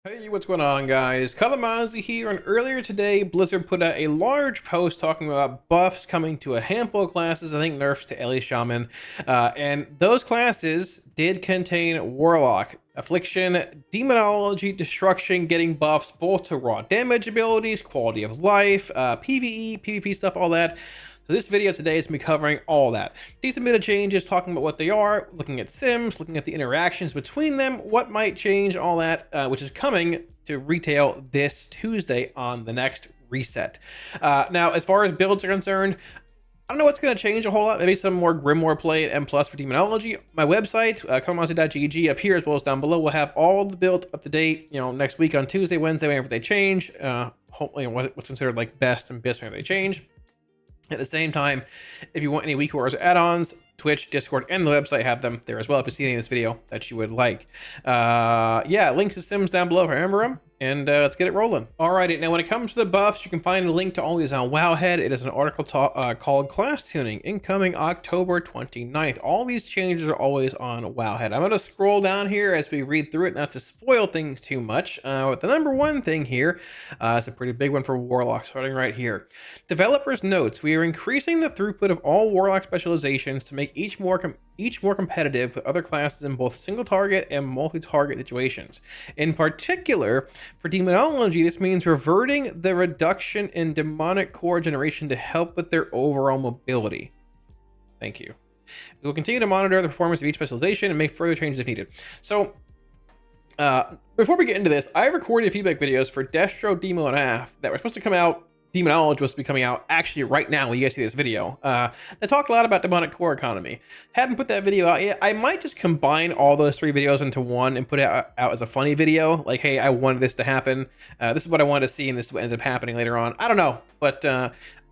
Hey, what's going on, guys? Kalamazi here, and earlier today, Blizzard put out a large post talking about buffs coming to a handful of classes, I think nerfs to Ellie Shaman, and those classes did contain Warlock, Affliction, Demonology, Destruction, getting buffs both to raw damage abilities, quality of life, PvE, PvP stuff, all that. So this video today is going to be covering all that. Decent bit of changes, talking about what they are, looking at Sims, looking at the interactions between them, what might change, all that, which is coming to retail this Tuesday on the next reset. Now, as far as builds are concerned, I don't know what's going to change a whole lot. Maybe some more Grimoire play at M+ for Demonology. My website, kalamazi.gg, up here as well as down below, will have all the builds up to date, next week on Tuesday, Wednesday, whenever they change. Hopefully, what's considered like best and best whenever they change. At the same time, if you want any week wars add-ons, Twitch, Discord, and the website have them there as well if you see any of this video that you would like. Yeah, links to Sims down below if I remember them. And let's get it rolling. Alrighty, now when it comes to the buffs, you can find a link to all these on Wowhead. It is an article called Class Tuning, incoming October 29th. All these changes are always on Wowhead. I'm going to scroll down here as we read through it, not to spoil things too much. But the number one thing here is a pretty big one for Warlock, starting right here. Developers notes, we are increasing the throughput of all Warlock specializations to make each more competitive with other classes in both single target and multi-target situations. In particular, for Demonology, this means reverting the reduction in demonic core generation to help with their overall mobility. Thank you. We will continue to monitor the performance of each specialization and make further changes if needed. So, before we get into this, I recorded feedback videos for Destro, Demo, and AF that were supposed to come out. Demonology was to be coming out actually right now when you guys see this video. They talked a lot about demonic core economy. Hadn't put that video out yet. I might just combine all those three videos into one and put it out as a funny video. Like, hey, I wanted this to happen. This is what I wanted to see, and this is what ended up happening later on. I don't know, but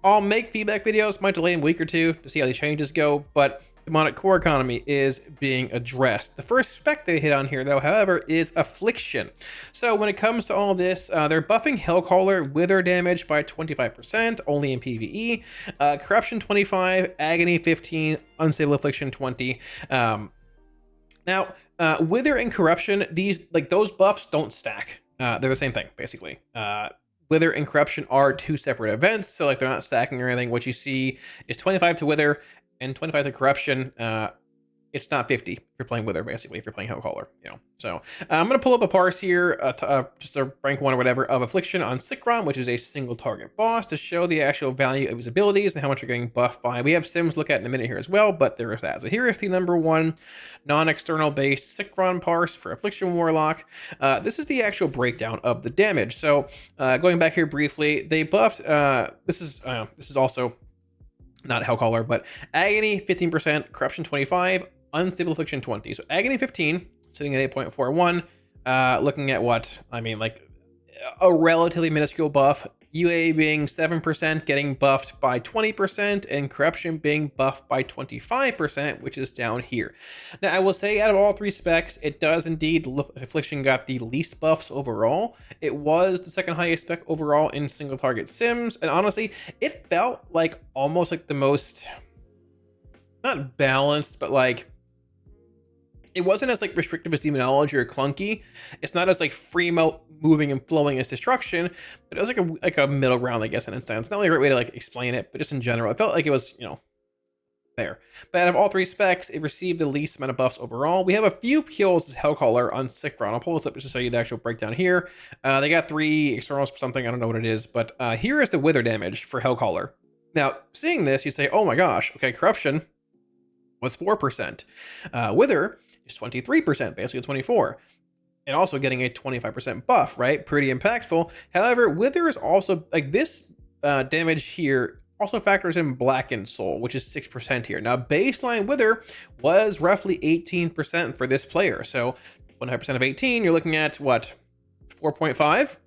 I'll make feedback videos. Might delay in a week or two to see how these changes go, but demonic core economy is being addressed. The first spec they hit on here, though, however, is Affliction. So when it comes to all this, they're buffing Hellcaller Wither damage by 25%, only in PvE, Corruption 25, Agony 15, Unstable Affliction 20. Now, Wither and Corruption, those buffs don't stack. They're the same thing, basically. Wither and Corruption are two separate events, so they're not stacking or anything. What you see is 25 to Wither and 25 to Corruption. It's not 50 if you're playing Wither, basically, if you're playing Hellcaller, So I'm going to pull up a parse here, just a rank 1 or whatever, of Affliction on Sikron, which is a single target boss, to show the actual value of his abilities and how much you're getting buffed by. We have Sims look at in a minute here as well, but there is that. So here is the number 1 non-external based Sikron parse for Affliction Warlock. This is the actual breakdown of the damage. So going back here briefly, they buffed, this is also not Hellcaller, but Agony 15%, Corruption 25, Unstable Affliction 20. So Agony 15, sitting at 8.41, looking at what, like a relatively minuscule buff. UA being 7%, getting buffed by 20%, and Corruption being buffed by 25%, which is down here. Now, I will say, out of all three specs, it does indeed look like Affliction got the least buffs overall. It was the second highest spec overall in single target Sims, and honestly, it felt like almost like the most, not balanced, but like, it wasn't as like restrictive as Demonology or clunky. It's not as like free moving and flowing as Destruction, but it was like a middle ground, I guess, in a sense. Not really a great way to like explain it, but just in general, it felt like it was, there. But out of all three specs, it received the least amount of buffs overall. We have a few kills as Hellcaller on Sikron. I'll pull this up just to show you the actual breakdown here. They got 3 externals for something, I don't know what it is, but here is the Wither damage for Hellcaller. Now, seeing this, you say, oh my gosh, okay, Corruption was 4%. Wither is 23%, basically 24, and also getting a 25% buff, right? Pretty impactful. However, Wither is also, like, this damage here also factors in Blackened Soul, which is 6% here. Now, baseline Wither was roughly 18% for this player, so 100% of 18, you're looking at, what, 4.5?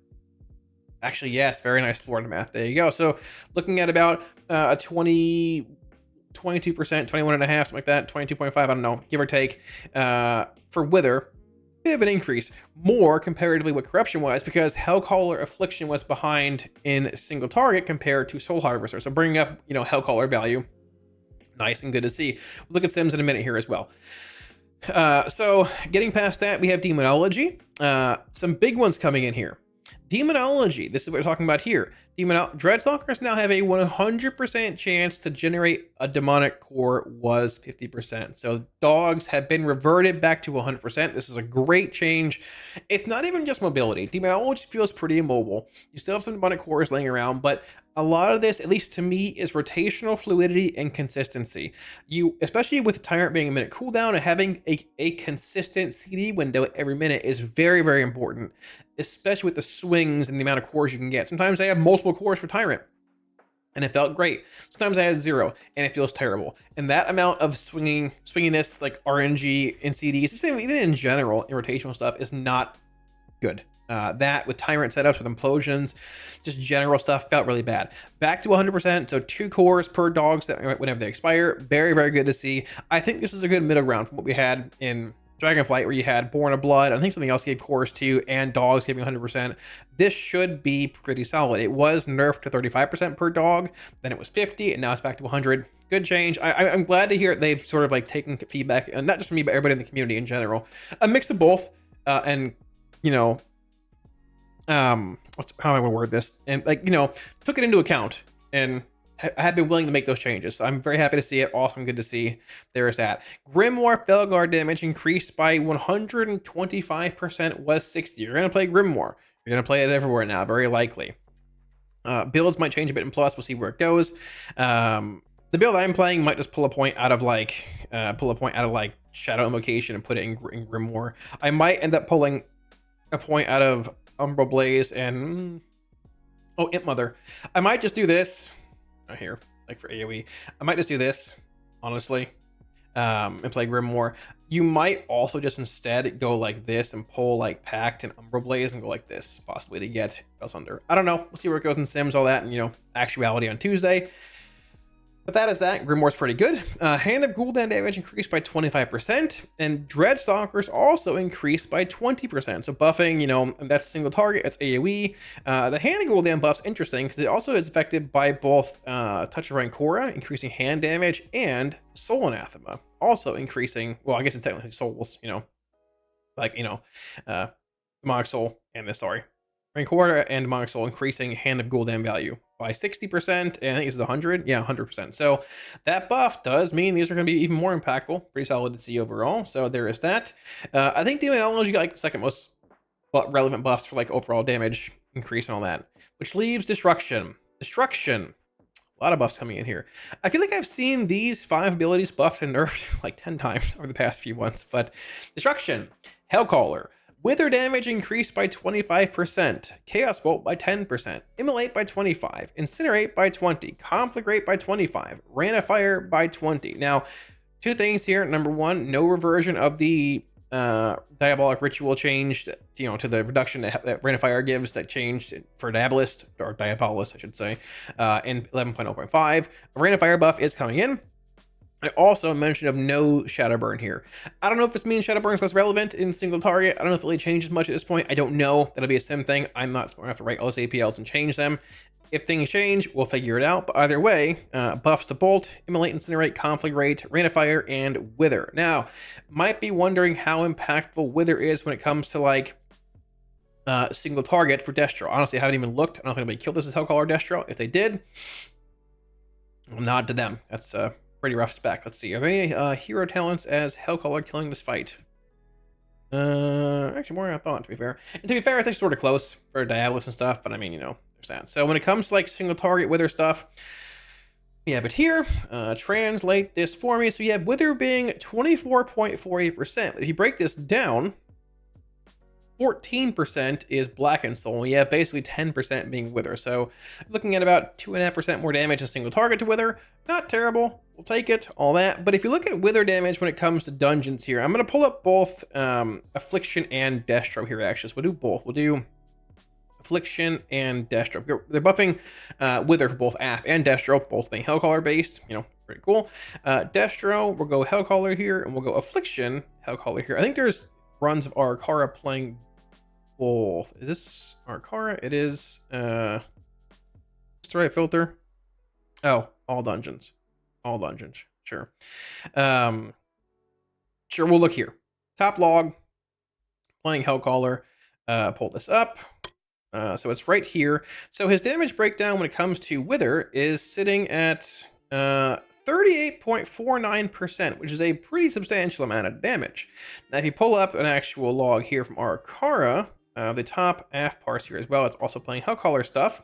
Actually, yes, very nice Florida math. There you go. So looking at about a 22%, 21 and a half, something like that, 22.5, I don't know, give or take, for Wither. Bit of an increase, more comparatively what Corruption was, because Hellcaller Affliction was behind in single target compared to Soul Harvester. So bringing up, Hellcaller value, nice and good to see. We'll look at Sims in a minute here as well. So getting past that, we have Demonology. some big ones coming in here. Demonology, this is what we're talking about here. Dreadstalkers now have a 100% chance to generate a demonic core, was 50%. So dogs have been reverted back to 100%. This is a great change. It's not even just mobility. Demonology feels pretty immobile. You still have some demonic cores laying around, but a lot of this, at least to me, is rotational fluidity and consistency. You, especially with the Tyrant being a minute cooldown and having a consistent CD window every minute is very, very important, especially with the swings and the amount of cores you can get. Sometimes I have multiple cores for Tyrant, and it felt great. Sometimes I had 0, and it feels terrible. And that amount of swinginess, like RNG and CDs, even in general, in rotational stuff, is not good. That with Tyrant setups, with implosions, just general stuff, felt really bad. Back to 100%, so 2 cores per dogs that whenever they expire. Very, very good to see. I think this is a good middle ground from what we had in Dragonflight, where you had Born of Blood. I think something else gave cores too, and dogs giving 100%. This should be pretty solid. It was nerfed to 35% per dog, then it was 50, and now it's back to 100. Good change. I'm glad to hear they've sort of like taken feedback, and not just from me, but everybody in the community in general. A mix of both, and you know, how am I gonna word this? And like, you know, took it into account and had been willing to make those changes. So I'm very happy to see it. Awesome, good to see. There is that. Grimoire Felguard damage increased by 125%, was 60. You're gonna play Grimoire. You're gonna play it everywhere now, very likely. Builds might change a bit in Plus. We'll see where it goes. The build I'm playing might just pull a point out of like Shadow Invocation and put it in Grimoire. I might end up pulling a point out of Umbral Blaze and Imp Mother. I might just do this here, like for AoE. I might just do this, honestly, and play Grimoire. You might also just instead go like this and pull like Pact and Umbral Blaze and go like this, possibly to get Bells Under. I don't know. We'll see where it goes in Sims, all that, and you know, actuality on Tuesday. But that is that. Grimoire's pretty good. Hand of Gul'dan damage increased by 25%, and Dreadstalkers also increased by 20%. So buffing, you know, that's single target, it's AoE. The Hand of Gul'dan buff's interesting because it also is affected by both Touch of Rancora, increasing hand damage, and Soul Anathema, also increasing, well, I guess it's technically souls, you know, like, you know, Demonic Soul and this, sorry. Rancora and Demonic Soul increasing Hand of Gul'dan value by 60%, and I think this is 100. Yeah, 100%. So that buff does mean these are going to be even more impactful. Pretty solid to see overall. So there is that. I think Demonology got like the second most relevant buffs for like overall damage increase and all that, which leaves Destruction. Destruction. A lot of buffs coming in here. I feel like I've seen these 5 abilities buffed and nerfed like 10 times over the past few months, but Destruction, Hellcaller. Wither damage increased by 25%, Chaos Bolt by 10%, Immolate by 25%, Incinerate by 20%, Conflagrate by 25%, Rain of Fire by 20%. Now, 2 things here. Number 1, no reversion of the Diabolic Ritual changed, you know, to the reduction that Rain of Fire gives, that changed for Diabolist, or Diabolist, I should say, in 11.0.5. Rain of Fire buff is coming in. I also mentioned of no Shadow Burn here. I don't know if this means Shadow Burn is less relevant in single target. I don't know if it really changes much at this point. I don't know. That'll be a sim thing. I'm not smart enough to write all those APLs and change them. If things change, we'll figure it out. But either way, buffs to Bolt, Immolate, Incinerate, Conflagrate, Rain of Fire, and Wither. Now, might be wondering how impactful Wither is when it comes to like single target for Destro. Honestly, I haven't even looked. I don't know if anybody killed this as Hellcaller Destro. If they did, I'll nod to them. That's pretty rough spec. Let's see. Are there any hero talents as Hellcaller killing this fight? Actually, more than I thought, to be fair. And to be fair, I think it's sort of close for Diabolus and stuff, but I mean, you know, there's that. So when it comes to like single target Wither stuff, we have it here. Translate this for me. So you have Wither being 24.48%. If you break this down, 14% is Blackened Soul. You have basically 10% being Wither. So looking at about 2.5% more damage in single target to Wither. Not terrible. We'll take it, all that. But if you look at Wither damage when it comes to dungeons here, I'm going to pull up both Affliction and Destro here, actually. So we'll do both. We'll do Affliction and Destro. They're buffing Wither for both App and Destro, both being Hellcaller based. You know, pretty cool. Destro, we'll go Hellcaller here, and we'll go Affliction, Hellcaller here. I think there's runs of Arcara playing both. Is this Arcara? It is. What's the right filter? Oh, all dungeons. All dungeons. Sure. Sure, we'll look here. Top log. Playing Hellcaller, pull this up. So it's right here. So his damage breakdown when it comes to Wither is sitting at 38.49%, which is a pretty substantial amount of damage. Now, if you pull up an actual log here from Arakara, the top AF parse here as well, it's also playing Hellcaller stuff.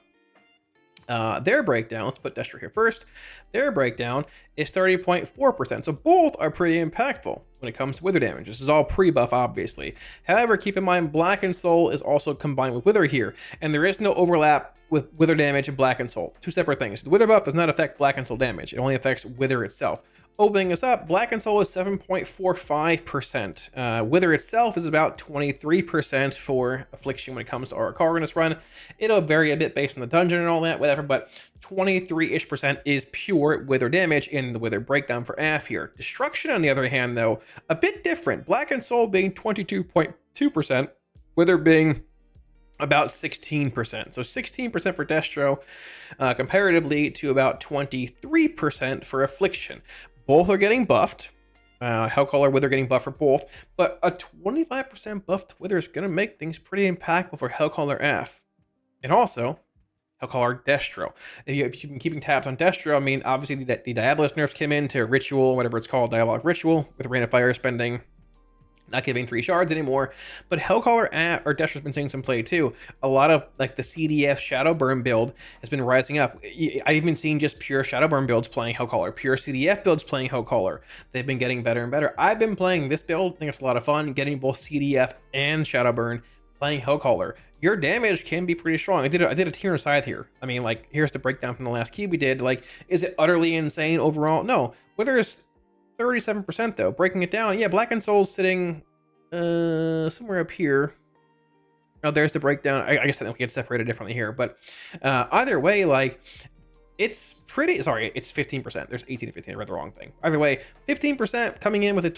Their breakdown, let's put Destro here first, their breakdown is 30.4%. So both are pretty impactful when it comes to Wither damage. This is all pre-buff, obviously. However, keep in mind, Blackened Soul is also combined with Wither here, and there is no overlap with Wither damage and Blackened Soul. Two separate things. The Wither buff does not affect Blackened Soul damage. It only affects Wither itself. Opening this up, Blackened Soul is 7.45%. Wither itself is about 23% for Affliction when it comes to Arakara in this run. It'll vary a bit based on the dungeon and all that, whatever, but 23-ish% is pure Wither damage in the Wither breakdown for AF here. Destruction, on the other hand, though, a bit different. Blackened Soul being 22.2%, Wither being about 16%. So 16% for Destro, comparatively to about 23% for Affliction. Both are getting buffed. Hellcaller, Wither getting buffed for both, but a 25% buffed Wither is going to make things pretty impactful for Hellcaller F. And also, Hellcaller Destro. If you've been keeping tabs on Destro, I mean, obviously the Diabolist nerfs came into Ritual, whatever it's called, Diabolic Ritual, with Rain of Fire spending, not giving 3 shards anymore. But Hellcaller or Destro's been seeing some play too. A lot of like the CDF Shadowburn build has been rising up. I've even seen just pure Shadowburn builds playing Hellcaller, pure CDF builds playing Hellcaller. They've been getting better and better. I've been playing this build. I think it's a lot of fun, getting both CDF and Shadowburn playing Hellcaller. Your damage can be pretty strong. I did a tier inside here. I mean, like, here's the breakdown from the last key we did. Like, is it utterly insane overall? No. Whether it's 37% though, breaking it down, yeah, Blackened Soul's sitting somewhere up here. Oh, there's the breakdown. I guess I think we get separated differently here, but either way, like, it's pretty, sorry, it's 15%. There's 18 to 15, I read the wrong thing. Either way, 15% coming in with a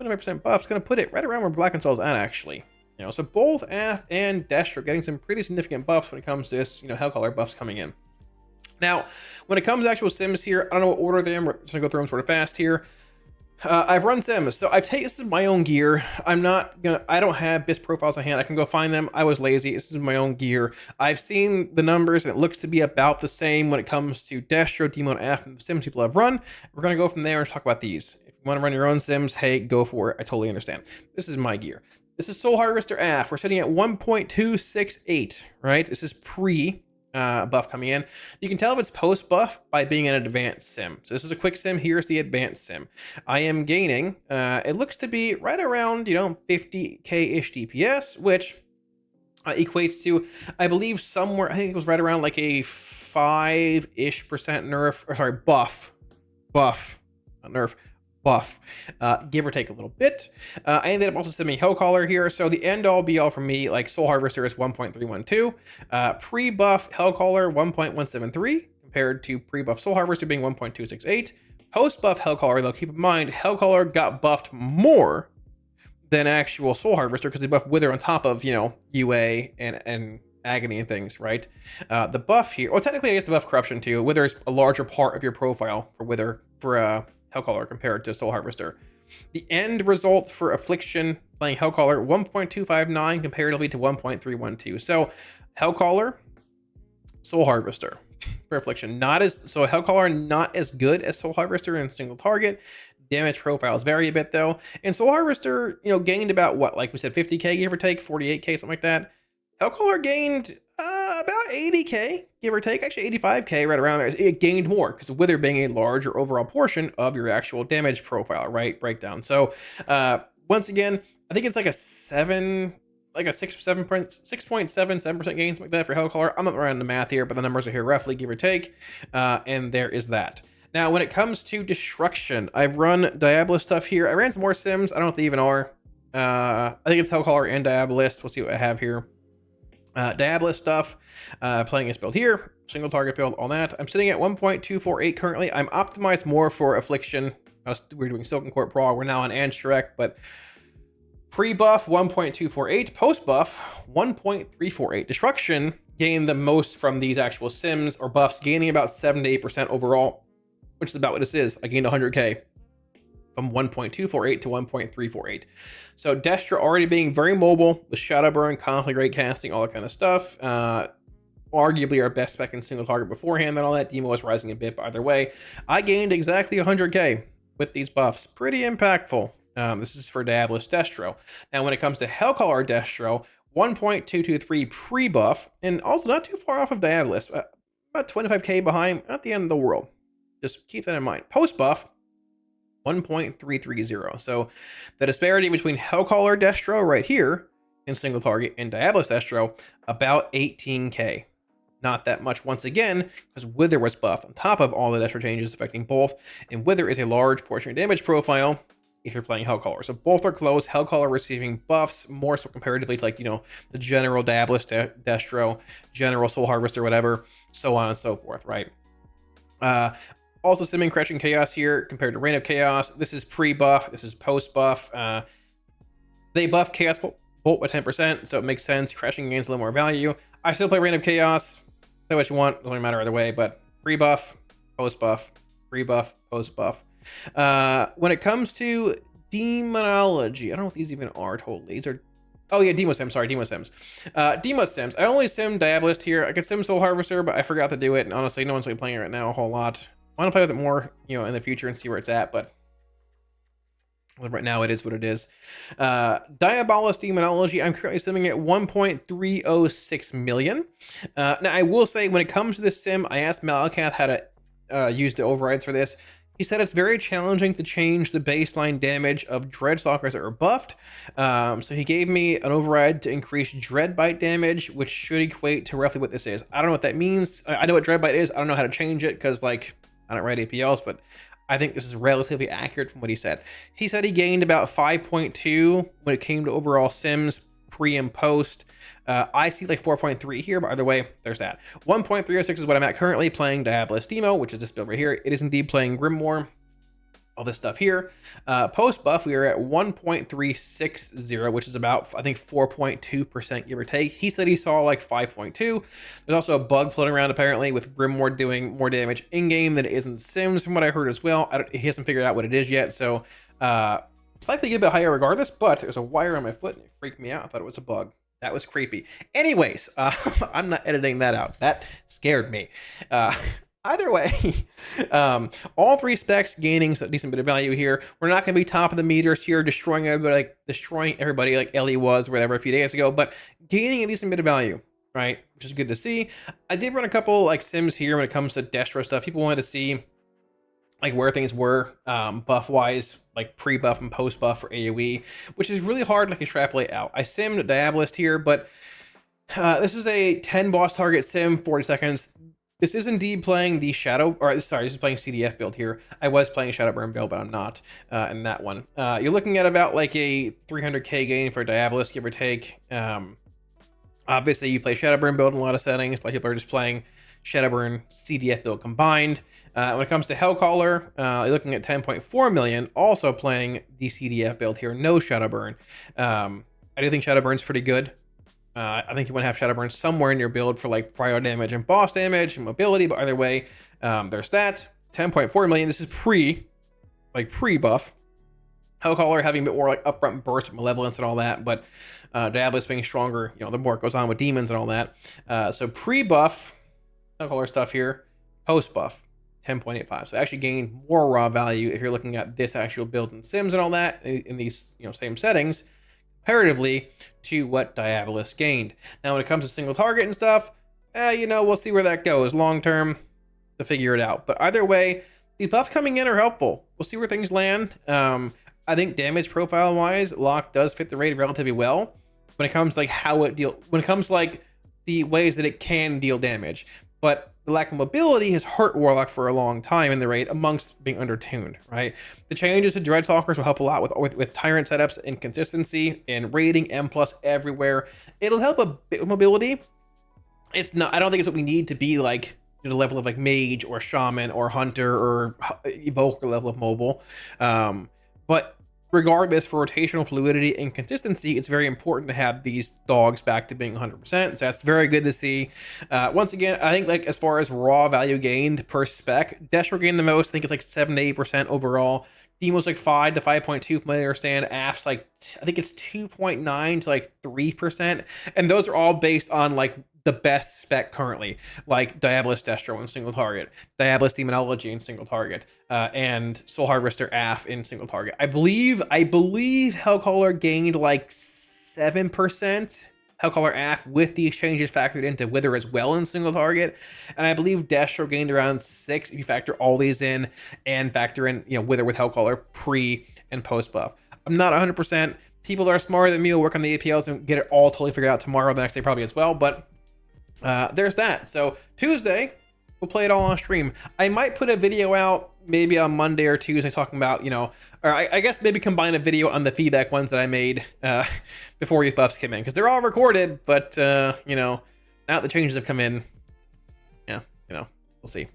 25% buff is going to put it right around where Blackened Soul's at, actually. You know, so both AF and Destro are getting some pretty significant buffs when it comes to this, you know, Hellcaller buffs coming in. Now, when it comes to actual Sims here, I don't know what order they are. We're just gonna go through them sort of fast here. I've run Sims, so this is my own gear. I don't have BIS profiles on hand. I can go find them. I was lazy. This is my own gear. I've seen the numbers, and it looks to be about the same when it comes to Destro, Demo, and AF, and the Sims people have run. We're gonna go from there and talk about these. If you want to run your own Sims, hey, go for it. I totally understand. This is my gear. This is Soul Harvester AF. We're sitting at 1.268, right? This is pre buff coming in. You can tell if it's post buff by being an advanced sim. So this is a quick sim. Here's the advanced sim. I am gaining, it looks to be right around, 50k-ish DPS, which equates to, I believe, somewhere, I think it was right around like a 5-ish% nerf, or sorry, buff, not nerf, buff, give or take a little bit. I ended up also simming Hellcaller here, so the end all be all for me, like Soul Harvester is 1.312, pre-buff Hellcaller 1.173 compared to pre-buff Soul Harvester being 1.268. Post-buff Hellcaller, though, keep in mind Hellcaller got buffed more than actual Soul Harvester because they buffed Wither on top of, UA and Agony and things, right? The buff here, well, technically I guess the buff Corruption too. Wither is a larger part of your profile for Wither, for Hellcaller compared to Soul Harvester. The end result for Affliction playing Hellcaller 1.259 comparatively to 1.312. So Hellcaller, Soul Harvester for Affliction. Hellcaller not as good as Soul Harvester in single target. Damage profiles vary a bit though. And Soul Harvester, gained about what, like we said, 50k give or take, 48k, something like that. Hellcaller gained about 80k, give or take, actually 85k, right around there. It gained more because Wither being a larger overall portion of your actual damage profile, right? Breakdown. So once again, I think it's like a 6.77% gain, something like that for Hellcaller. I'm not running the math here, but the numbers are here roughly, give or take. And there is that. Now, when it comes to Destruction, I've run Diabolist stuff here. I ran some more Sims. I don't know if they even are. I think it's Hellcaller and Diabolist. We'll see what I have here. Diabolist stuff, playing this build here, single target build, all that. I'm sitting at 1.248 currently. I'm optimized more for Affliction. We're doing Silken Court Brawl. We're now on Anstrek, but pre-buff 1.248, post-buff 1.348. Destruction gained the most from these actual Sims or buffs, gaining about 7 to 8% overall, which is about what this is. I gained 100k. from 1.248 to 1.348. So Destra already being very mobile with Shadow Burn, constantly great casting, all that kind of stuff. Arguably our best spec in single target beforehand, and all that. Demo was rising a bit, but either way, I gained exactly 100k with these buffs. Pretty impactful. This is for Diabolus Destro. Now, when it comes to Hellcaller Destro, 1.223 pre-buff, and also not too far off of Diabolus, about 25k behind, not the end of the world. Just keep that in mind. Post-buff, 1.330. So the disparity between Hellcaller Destro right here in single target and Diabolus Destro, about 18k. Not that much once again, because Wither was buffed on top of all the Destro changes affecting both, and Wither is a large portion of damage profile if you're playing Hellcaller. So both are close. Hellcaller receiving buffs more so comparatively to, like, you know, the general Diabolus Destro, general Soul Harvester, whatever, so on and so forth, right? Also simming Crushing Chaos here compared to Reign of Chaos. This is pre-buff, this is post-buff. They buff Chaos Bolt by 10%, so it makes sense. Crushing gains a little more value. I still play Reign of Chaos. Say what you want, doesn't really matter either way, but pre-buff, post-buff, pre-buff, post-buff. When it comes to Demonology, I don't know what these even are totally. These are, oh yeah, Demo Sims, sorry, Demo Sims. Demo Sims, I only sim Diabolist here. I could sim Soul Harvester, but I forgot to do it, and honestly, no one's really playing it right now a whole lot. I want to play with it more, you know, in the future and see where it's at, but right now it is what it is. Diabolus Demonology, I'm currently simming at 1.306 million. Now, I will say, when it comes to this sim, I asked Malakath how to use the overrides for this. He said it's very challenging to change the baseline damage of Dreadstalkers that are buffed. So he gave me an override to increase Dreadbite damage, which should equate to roughly what this is. I don't know what that means. I know what Dreadbite is. I don't know how to change it because, like, I don't write APLs, but I think this is relatively accurate from what he said. He said he gained about 5.2 when it came to overall sims pre and post. I see like 4.3 here, but either way, there's that. 1.306 is what I'm at currently, playing Diabolus Demo, which is this build right here. It is indeed playing Grimoire, all this stuff here. Post buff, we are at 1.360, which is about, I think, 4.2% give or take. He said he saw like 5.2. There's also a bug floating around apparently with Grimoire doing more damage in game than it is in Sims, from what I heard as well. He hasn't figured out what it is yet, so it's likely to get a bit higher regardless. But there's a wire on my foot and it freaked me out. I thought it was a bug. That was creepy. Anyways, I'm not editing that out. That scared me. Either way, all three specs gaining a decent bit of value here. We're not going to be top of the meters here, destroying everybody like Ellie was or whatever a few days ago, but gaining a decent bit of value, right? Which is good to see. I did run a couple like sims here when it comes to Destro stuff. People wanted to see like where things were buff wise, like pre-buff and post-buff for AoE, which is really hard to like extrapolate out. I simmed Diabolist here, but this is a 10 boss target sim, 40 seconds. This is indeed playing the Shadow, or sorry, this is playing CDF build here. I was playing Shadowburn build, but I'm not in that one. You're looking at about like a 300k gain for Diabolist, give or take. Obviously, you play Shadowburn build in a lot of settings. Like people are just playing Shadowburn CDF build combined. When it comes to Hellcaller, you're looking at 10.4 million, also playing the CDF build here, no Shadowburn. I do think Shadowburn's pretty good. I think you want to have Shadowburn somewhere in your build for like prior damage and boss damage and mobility, but either way, there's that. 10.4 million, this is pre-buff. Hellcaller having a bit more like upfront burst, malevolence and all that, but Diabolus being stronger, you know, the more it goes on with demons and all that. So pre-buff, Hellcaller stuff here, post-buff, 10.85. So actually gained more raw value if you're looking at this actual build in Sims and all that in these, you know, same settings, comparatively to what Diabolus gained. Now, when it comes to single target and stuff, you know, we'll see where that goes long term to figure it out. But either way, these buffs coming in are helpful. We'll see where things land. I think damage profile wise, Lock does fit the raid relatively well when it comes to like how it when it comes to like the ways that it can deal damage. But the lack of mobility has hurt Warlock for a long time in the raid, amongst being undertuned, right? The changes to Dreadstalkers will help a lot with Tyrant setups and consistency and raiding M+ everywhere. It'll help a bit with mobility. It's not, I don't think it's what we need to be like to the level of like Mage or Shaman or Hunter or Evoker level of mobile. But regardless, for rotational fluidity and consistency, it's very important to have these dogs back to being 100%. So that's very good to see. Once again, I think like as far as raw value gained per spec, Destro gained the most. I think it's like 7 to 8% overall. Demo's like 5 to 5.2 from what I understand. AF's like, I think it's 2.9 to like 3%. And those are all based on like the best spec currently, like Diabolus Destro in single target, Diabolus Demonology in single target, and Soul Harvester AF in single target. I believe Hellcaller gained like 7%. Hellcaller AF with these changes factored into Wither as well in single target. And I believe Destro gained around 6 if you factor all these in and factor in, you know, Wither with Hellcaller pre and post buff. I'm not 100%. People that are smarter than me will work on the APLs and get it all totally figured out tomorrow, the next day probably as well. But there's that. So Tuesday, we'll play it all on stream. I might put a video out maybe on Monday or Tuesday talking about, you know, or I guess maybe combine a video on the feedback ones that I made before these buffs came in, because they're all recorded, but you know, now that the changes have come in, yeah, you know, we'll see.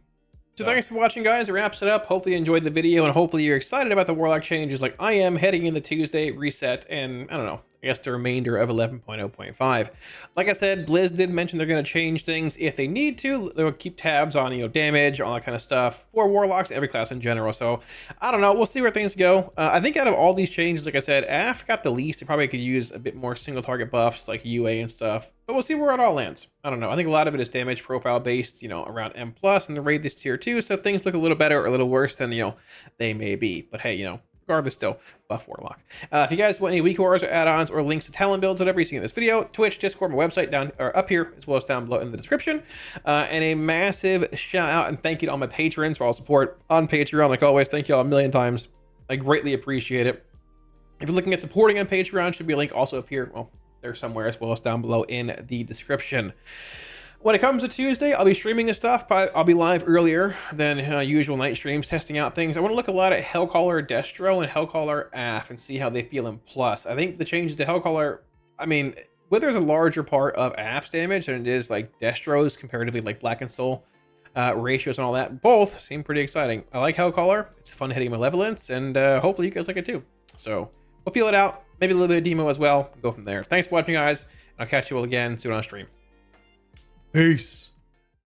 So thanks for watching, guys. It wraps it up. Hopefully you enjoyed the video, and hopefully you're excited about the Warlock changes like I am heading into Tuesday reset, and I don't know, I guess the remainder of 11.0.5. Like I said, Blizz did mention they're going to change things if they need to. They'll keep tabs on, you know, damage, all that kind of stuff for Warlocks, every class in general. So I don't know. We'll see where things go. I think out of all these changes, like I said, AF got the least. They probably could use a bit more single target buffs like UA and stuff, but we'll see where it all lands. I don't know. I think a lot of it is damage profile based, you know, around M+, and the raid this tier 2, so things look a little better or a little worse than, you know, they may be. But hey, you know, regardless, still buff Warlock. If you guys want any weak wars or add-ons or links to talent builds, whatever you see in this video, Twitch, Discord, my website down or up here, as well as down below in the description. And a massive shout out and thank you to all my patrons for all support on Patreon. Like always, thank you all a million times. I greatly appreciate it. If you're looking at supporting on Patreon, should be a link also up here. Well, there's somewhere, as well as down below in the description. When it comes to Tuesday, I'll be streaming this stuff. I'll be live earlier than usual night streams, testing out things. I want to look a lot at Hellcaller Destro and Hellcaller AF and see how they feel in plus. I think the changes to Hellcaller, I mean, Wither's a larger part of AF's damage than it is like Destro's, comparatively like Black and Soul ratios and all that. Both seem pretty exciting. I like Hellcaller. It's fun hitting Malevolence, and hopefully you guys like it too. So we'll feel it out. Maybe a little bit of demo as well. Go from there. Thanks for watching, guys. And I'll catch you all again soon on stream. Peace.